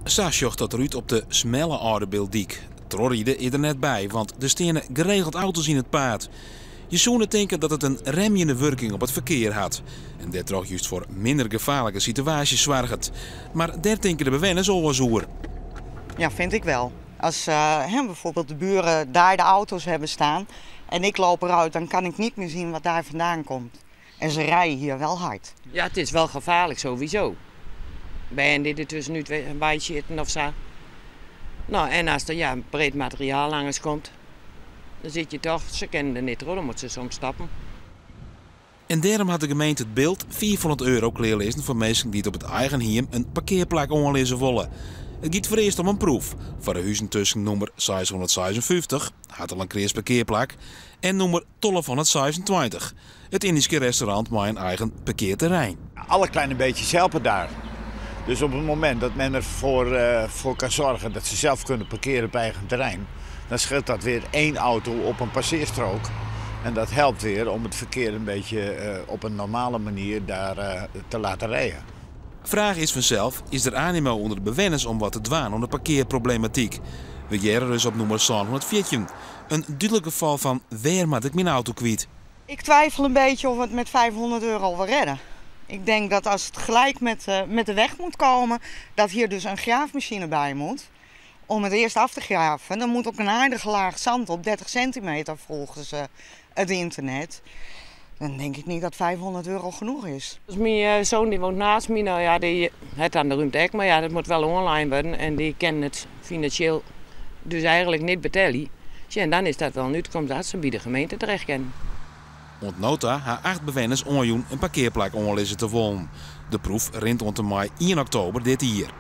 Sa's jocht dat eruit op de smelle Oudebeeldiek. Trorrieden is er net bij, want er staan geregeld auto's in het paad. Je zou net denken dat het een remjende werking op het verkeer had. En dat toch juist voor minder gevaarlijke situaties zorgt. Maar daar denken de bewoners al over. Ja, vind ik wel. Als bijvoorbeeld de buren daar de auto's hebben staan en ik loop eruit, dan kan ik niet meer zien wat daar vandaan komt. En ze rijden hier wel hard. Ja, het is wel gevaarlijk sowieso. Bij dit er tussen nu een beetje zitten of zo. Nou, en als er breed materiaal langs komt, dan zit je toch, ze kennen er niet hoor, dan moeten ze soms stappen. En daarom had de gemeente het beeld €400 klaarlezen voor mensen die het op het eigen heim een parkeerplek onlezen willen. Het gaat voor eerst om een proef voor de huizen tussen nummer 656, Hartelijk Kreers parkeerplek, en nummer 1226, het Indische restaurant met een eigen parkeerterrein. Alle kleine beetjes helpen daar. Dus op het moment dat men ervoor kan zorgen dat ze zelf kunnen parkeren op eigen terrein, dan scheelt dat weer 1 auto op een passeerstrook. En dat helpt weer om het verkeer een beetje op een normale manier daar te laten rijden. Vraag is vanzelf, is er animo onder de bewoners om wat te doen om de parkeerproblematiek? We jaren dus op nummer 714. Een duidelijk geval van waar moet ik mijn auto kwijt? Ik twijfel een beetje of we het met €500 wel redden. Ik denk dat als het gelijk met de weg moet komen, dat hier dus een graafmachine bij moet. Om het eerst af te graven. Dan moet ook een aardige laag zand op, 30 centimeter volgens het internet. Dan denk ik niet dat €500 genoeg is. Dus mijn zoon die woont naast me, nou ja, die heeft aan de ruimte ook, maar ja, dat moet wel online worden. En die kennen het financieel dus eigenlijk niet betalen. Ja, en dan is dat wel een uitkomst dat ze bij de gemeente terecht kennen. Want nota haar 8 bewoners onjoen een parkeerplek onlezen te wonen. De proef rint onder mei 1 oktober dit jaar.